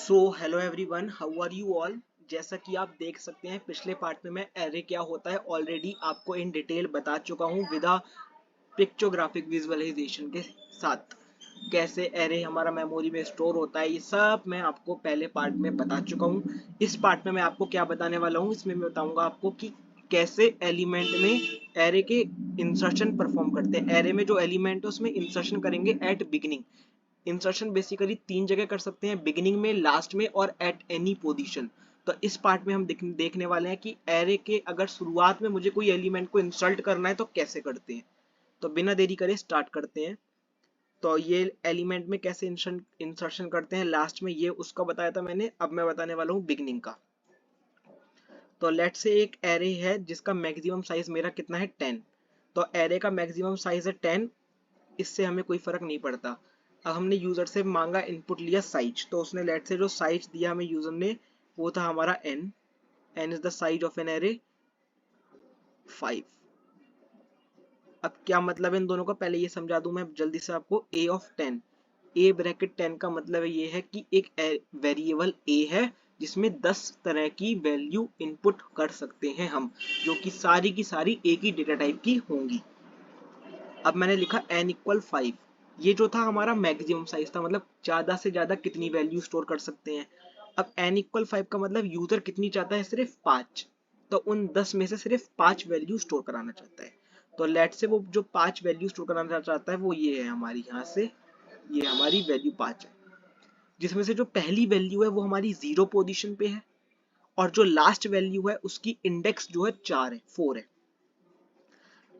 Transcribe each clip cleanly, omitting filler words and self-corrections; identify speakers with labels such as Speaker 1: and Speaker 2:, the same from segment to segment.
Speaker 1: So hello everyone, how are you all. जैसा कि आप देख सकते हैं पिछले पार्ट में मैं एरे क्या होता है ऑलरेडी आपको इन डिटेल बता चुका हूँ विद पिक्चोग्राफिक विजुअलाइजेशन के साथ। कैसे एरे हमारा मेमोरी में स्टोर होता है ये सब मैं आपको पहले पार्ट में बता चुका हूँ। इस पार्ट में मैं आपको क्या बताने वाला हूँ, इसमें मैं बताऊंगा आपको कि कैसे एलिमेंट में एरे के इंसर्शन परफॉर्म करते हैं। एरे में जो एलिमेंट है उसमें इंसर्शन करेंगे एट बिगिनिंग। इंसर्शन बेसिकली तीन जगह कर सकते हैं, बिगिनिंग में, लास्ट में और एट एनी पोजीशन। तो इस पार्ट में हम देखने वाले हैं कि एरे के अगर शुरुआत में मुझे कोई एलिमेंट को इंसर्ट करना है तो कैसे करते हैं। तो बिना देरी करे स्टार्ट करते हैं। तो ये एलिमेंट में कैसे इंसर्शन करते हैं लास्ट में, ये उसका बताया था मैंने। अब मैं बताने वाला हूँ बिगिनिंग का। तो लेट से एक एरे है जिसका मैक्सिमम साइज मेरा कितना है 10। तो एरे का मैक्सिमम साइज है 10, इससे हमें कोई फर्क नहीं पड़ता। अब हमने यूजर से मांगा, इनपुट लिया साइज, तो उसने लेट से जो साइज दिया हमें यूजर ने वो था हमारा n। n is the size of an array 5। अब क्या मतलब है इन दोनों का, पहले ये समझा दूं मैं जल्दी से आपको। a ऑफ 10, a ब्रैकेट 10 का मतलब ये है कि एक वेरिएबल a है जिसमें 10 तरह की वैल्यू इनपुट कर सकते हैं हम, जो कि सारी एक ही डेटा टाइप की होंगी। अब मैंने लिखा n इक्वल 5। ये जो था हमारा मैक्सिमम साइज था, मतलब ज्यादा से ज्यादा कितनी वैल्यू स्टोर कर सकते हैं। अब n इक्वल 5 का मतलब यूजर कितनी चाहता है, सिर्फ 5। तो उन 10 में से सिर्फ 5 वैल्यू स्टोर कराना चाहता है। तो लेट से वो जो 5 वैल्यू स्टोर कराना चाहता है वो ये है हमारी, यहाँ से ये हमारी वैल्यू 5 है, जिसमें से जो पहली वैल्यू है वो हमारी 0 पोजीशन पे है, और जो लास्ट वैल्यू है उसकी इंडेक्स जो है 4 है।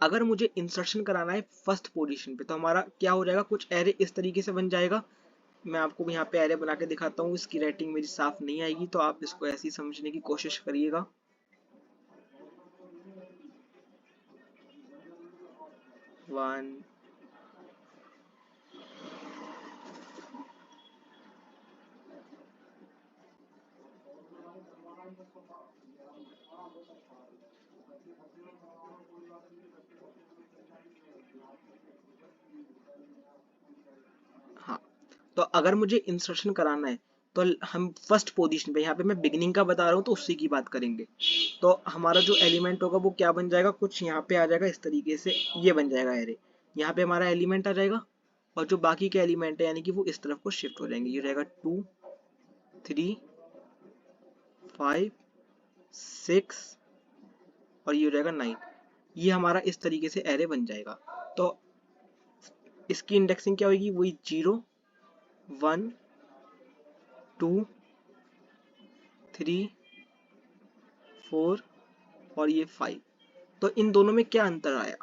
Speaker 1: अगर मुझे इंसर्शन कराना है फर्स्ट पोजीशन पे तो हमारा क्या हो जाएगा, कुछ एरे इस तरीके से बन जाएगा। मैं आपको यहाँ पे एरे बना के दिखाता हूँ, इसकी राइटिंग मेरी साफ नहीं आएगी तो आप इसको ऐसे ही समझने की कोशिश करिएगा। वन, हाँ। तो अगर मुझे इंसर्शन कराना है तो हम फर्स्ट पोजीशन पे, यहाँ पे मैं बिगिनिंग का बता रहा हूँ तो उसी की बात करेंगे। तो हमारा जो एलिमेंट होगा वो क्या बन जाएगा, कुछ यहाँ पे आ जाएगा इस तरीके से, ये बन जाएगा एरे। यहाँ पे हमारा एलिमेंट आ जाएगा और जो बाकी के एलिमेंट है यानी कि वो इस तरफ को शिफ्ट हो जाएंगे। ये रहेगा 2, 3, 5, 6 और ये हो जाएगा 9। ये हमारा इस तरीके से एरे बन जाएगा। तो इसकी इंडेक्सिंग क्या होगी, वही 0, 1, 2, 3, 4 और ये 5। तो इन दोनों में क्या अंतर आया,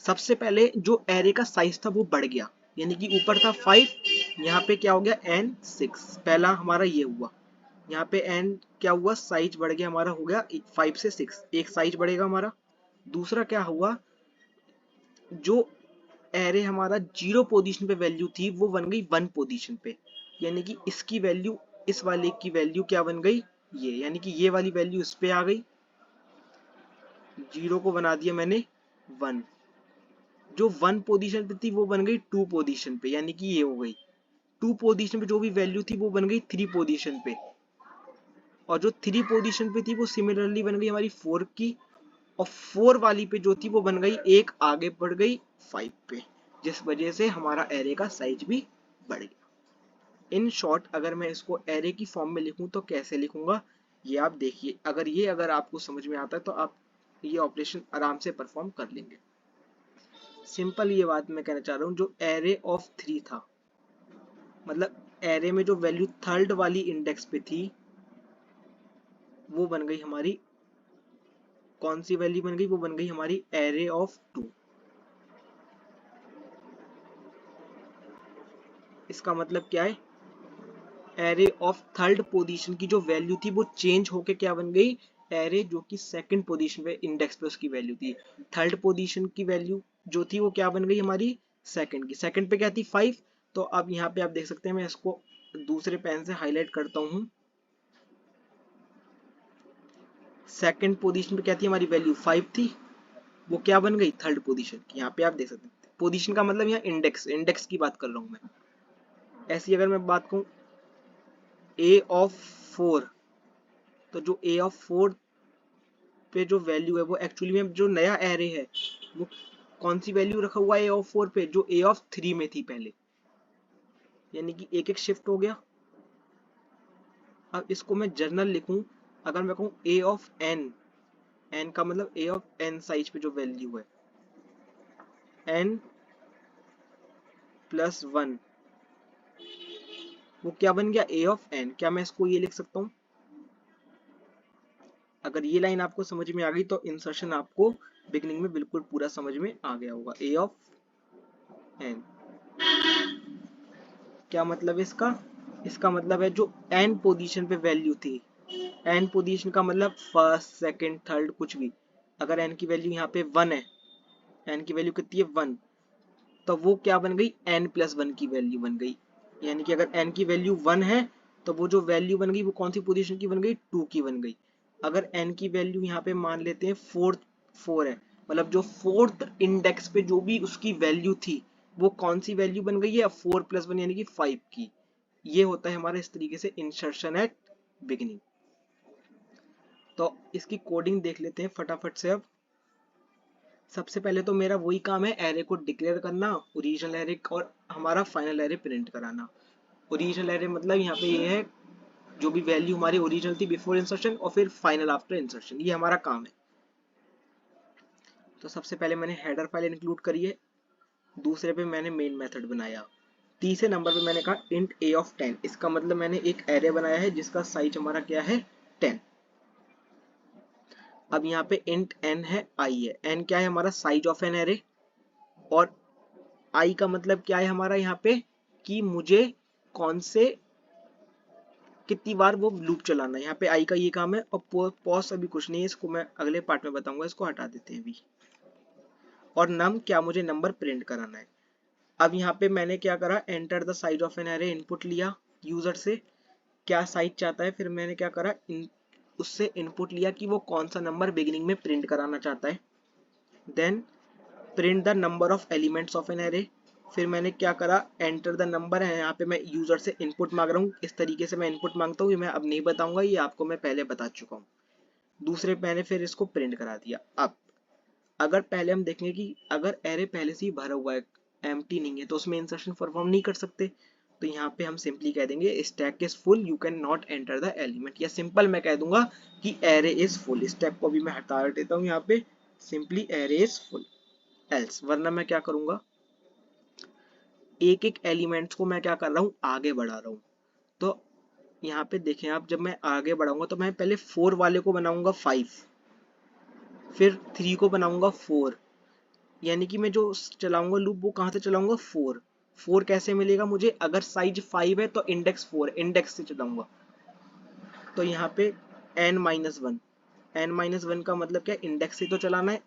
Speaker 1: सबसे पहले जो एरे का साइज था वो बढ़ गया, यानी कि ऊपर था 5, यहाँ पे क्या हो गया n 6। पहला हमारा ये हुआ, यहाँ पे n क्या हुआ, साइज बढ़ गया हमारा, हो गया 5 से 6, एक साइज बढ़ेगा हमारा। दूसरा क्या हुआ, जो एरे हमारा 0 पोजीशन पे वैल्यू थी वो बन गई 1 पोजीशन पे, यानी कि इसकी वैल्यू, इस वाले की वैल्यू क्या बन गई, ये, यानी कि ये वाली वैल्यू इस पे आ गई। 0 को बना दिया मैंने 1, जो 1 पोजीशन पे थी वो बन गई 2 पोजीशन पे, यानी कि ये हो गई 2 पोजीशन पे जो भी वैल्यू थी वो बन गई 3 पोजीशन पे, और जो 3 पोजीशन पे थी वो सिमिलरली बन गई हमारी 4 की, और 4 वाली पे जो थी वो बन गई एक आगे बढ़ गई 5 पे, जिस वजह से हमारा एरे का साइज भी बढ़ गया। इन शॉर्ट अगर मैं इसको एरे की फॉर्म में लिखूं तो कैसे लिखूंगा, ये आप देखिए। अगर आपको समझ में आता है तो आप ये ऑपरेशन आराम से परफॉर्म कर लेंगे। सिंपल ये बात मैं कहना चाह रहा हूँ, जो एरे ऑफ 3 था, मतलब एरे में जो वैल्यू थर्ड वाली इंडेक्स पे थी वो बन गई हमारी, कौन सी वैल्यू बन गई, वो बन गई हमारी एरे ऑफ 2। इसका मतलब क्या है, एरे ऑफ थर्ड पोजीशन की जो वैल्यू थी वो चेंज होके क्या बन गई, एरे जो कि सेकंड पोजीशन पे इंडेक्स पे उसकी वैल्यू थी, थर्ड पोजीशन की वैल्यू जो थी वो क्या बन गई हमारी सेकंड की। सेकंड पे क्या थी 5। तो अब यहाँ पे आप देख सकते हैं, मैं इसको दूसरे पेन से हाईलाइट करता हूँ। सेकंड पोजीशन पे क्या थी हमारी वैल्यू 5 थी, वो क्या बन गई थर्ड पोजीशन की। यहाँ पे आप देख सकते हैं, पोजीशन का मतलब यहाँ इंडेक्स, इंडेक्स की बात कर रहा हूँ मैं। ऐसी अगर मैं बात कहूँ, ए ऑफ 4, तो जो ए ऑफ 4 पे जो वैल्यू है वो एक्चुअली में जो नया एरे है वो कौन सी वैल्यू रखा हुआ है ए ऑफ 4 पे, जो ए ऑफ 3 में थी पहले, यानी कि एक एक शिफ्ट हो गया। अब इसको मैं जर्नल लिखूं, अगर मैं कहूं ए ऑफ एन, एन का मतलब ए ऑफ एन साइज पे जो वैल्यू है एन प्लस 1, वो क्या बन गया ए ऑफ एन। क्या मैं इसको ये लिख सकता हूँ? अगर ये लाइन आपको समझ में आ गई तो इंसर्शन आपको बिगनिंग में बिल्कुल पूरा समझ में आ गया होगा। ए ऑफ एन क्या मतलब है इसका? इसका मतलब है जो एन पोजीशन पे वैल्यू थी, एन पोजीशन का मतलब फर्स्ट सेकंड थर्ड कुछ भी, अगर एन की वैल्यू यहाँ पे 1 है, एन की वैल्यू कितनी है 1, तो वो क्या बन गई एन प्लस 1 की वैल्यू बन गई। यानी कि अगर एन की वैल्यू 1 है तो वो जो वैल्यू बन गई वो कौन सी पोजीशन की बन गई 2 की बन गई। अगर एन की वैल्यू यहाँ पे मान लेते हैं फोर्थ 4 है, मतलब जो फोर्थ इंडेक्स पे जो भी उसकी वैल्यू थी वो कौन सी वैल्यू बन गई है 4 प्लस 1 यानी कि 5 की। ये होता है हमारा इस तरीके से इंसर्शन एट बिगिनिंग। तो इसकी कोडिंग देख लेते हैं फटाफट से। अब सबसे पहले तो मेरा वही काम है एरे को डिक्लेयर करना, ओरिजिनल एरे और हमारा फाइनल एरे प्रिंट कराना। ओरिजिनल एरे मतलब यहाँ पे ये है जो भी वैल्यू हमारी ओरिजिनल थी बिफोर इंसर्शन और फिर फाइनल आफ्टर इंसर्शन, ये हमारा काम है। तो सबसे पहले मैंने हेडर फाइल इंक्लूड करी है, दूसरे पे मैंने मेन मेथड बनाया, तीसरे नंबर पे मैंने कहा इंट ए ऑफ 10, इसका मतलब मैंने एक एरे बनाया है जिसका साइज हमारा क्या है 10। अब यहाँ पे इंट n है i है, n क्या है हमारा साइज ऑफ एन एरे, और i का मतलब क्या है हमारा यहाँ पे कि मुझे कौन से कितनी बार वो लूप चलाना है। यहाँ पे i का ये काम है। और पॉज अभी कुछ नहीं है, इसको मैं अगले पार्ट में बताऊंगा, इसको हटा देते हैं अभी। और num क्या मुझे नंबर प्रिंट कराना है। अब यहाँ पे मैंने क्या करा enter the size of an array, input लिया यूजर से क्या साइज चाहता है, फिर मैंने क्या करा उससे इनपुट लिया कि वो कौन सा नंबर बिगिनिंग में प्रिंट कराना चाहता है। Then print the number of elements of an array, फिर मैंने क्या करा एंटर द नंबर है, यहाँ पे मैं यूजर से इनपुट मांग रहा हूँ, इस तरीके से मैं इनपुट मांगता हूँ, ये मैं अब नहीं बताऊंगा, ये आपको मैं पहले बता चुका हूँ। दूसरे मैंने फिर इसको प्रिंट करा दिया। अब अगर पहले हम देखेंगे कि अगर एरे पहले से ही भरा हुआ है, एम्प्टी नहीं है, तो उसमें इंसर्शन परफॉर्म नहीं कर सकते। तो यहाँ पे हम सिंपली कह देंगे stack is full, you can not enter the element, या सिंपल मैं कह दूंगा कि एरे इज फुल। स्टेप को भी मैं हटा देता हूँ यहाँ पे, simply array is full else, वरना मैं क्या करूंगा एक एक एलिमेंट्स को मैं क्या कर रहा हूँ आगे बढ़ा रहा हूँ। तो यहाँ पे देखें आप, जब मैं आगे बढ़ाऊंगा तो मैं पहले 4 वाले को बनाऊंगा 5, फिर 3 को बनाऊंगा 4, यानी कि मैं जो चलाऊंगा लूप वो कहाँ से चलाऊंगा 4। 4 कैसे मिलेगा मुझे, अगर साइज 5 है तो इंडेक्स 4, इंडेक्स से चलाऊंगा। तो यहाँ पे n-1, n-1 का मतलब क्या, इंडेक्स से तो चलाना है।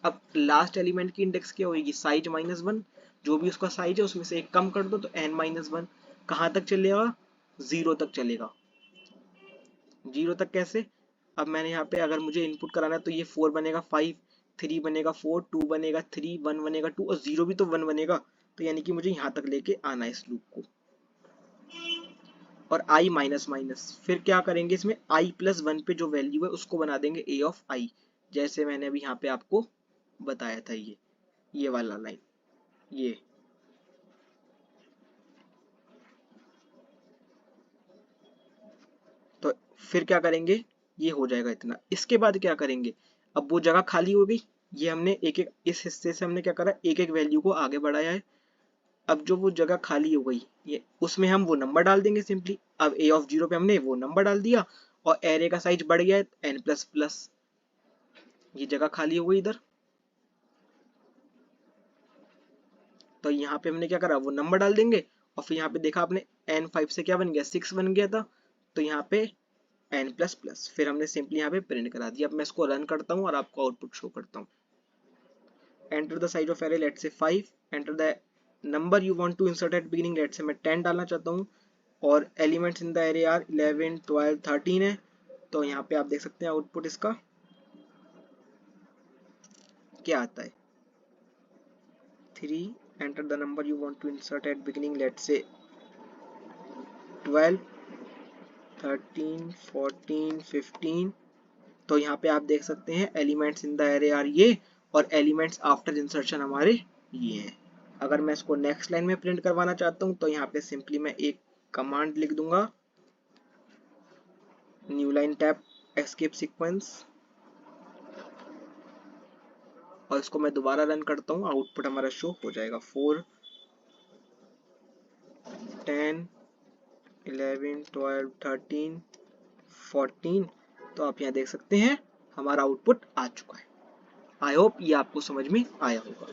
Speaker 1: अब लास्ट एलिमेंट की इंडेक्स क्या होगी साइज -1, जो भी उसका साइज है उसमें से एक कम कर दो तो n-1 कहाँ तक चलेगा 0 तक चलेगा। 0 तक कैसे, अब मैंने यहाँ पे अगर मुझे इनपुट कराना है तो ये 4 बनेगा 5, 3 बनेगा 4, 2 बनेगा 3, 1 बनेगा 2 और 0 भी तो 1 बनेगा। तो यानी कि मुझे यहाँ तक लेके आना है इस लूप को। और i माइनस माइनस, फिर क्या करेंगे इसमें i प्लस 1 पे जो वैल्यू है उसको बना देंगे a ऑफ i, जैसे मैंने अभी यहाँ पे आपको बताया था ये वाला लाइन, ये तो फिर क्या करेंगे ये हो जाएगा इतना। इसके बाद क्या करेंगे, अब वो जगह खाली हो गई, ये हमने एक एक इस हिस्से से हमने क्या करा एक एक वैल्यू को आगे बढ़ाया है। अब जो वो जगह खाली हो गई ये उसमें हम वो नंबर डाल देंगे सिंपली। अब a ऑफ 0 पे हमने वो नंबर डाल दिया और एरे का साइज बढ़ गया है n प्लस प्लस, ये जगह खाली हो गई इधर। तो यहाँ पे हमने क्या करा वो नंबर डाल देंगे और फिर यहाँ पे देखा आपने n5 से क्या बन गया 6 बन गया था, तो यहाँ पे n प्लस प्लस, फिर हमने सिंपली यहाँ पे प्रिंट करा दिया। अब मैं इसको रन करता हूँ और आपको आउटपुट शो करता हूँ। Enter the size of array let's say 5, enter the number you want to insert at beginning, let's say मैं 10 डालना चाहता हूँ और elements in the array are 11, 12, 13 है। तो यहाँ पे आप देख सकते हैं आउटपुट इसका क्या आता है 3, enter the number you want to insert at beginning let's say 12, 13, 14, 15। तो यहाँ पे आप देख सकते हैं elements in the array are ये, और एलिमेंट्स आफ्टर इंसर्शन हमारे ये हैं। अगर मैं इसको नेक्स्ट लाइन में प्रिंट करवाना चाहता हूँ तो यहाँ पे सिंपली मैं एक कमांड लिख दूंगा, new line tab escape sequence, और इसको मैं दोबारा रन करता हूँ, आउटपुट हमारा शो हो जाएगा 4, 10, 11, 12, 13, 14। तो आप यहाँ देख सकते हैं हमारा आउटपुट आ चुका है। आई होप ये आपको समझ में आया होगा।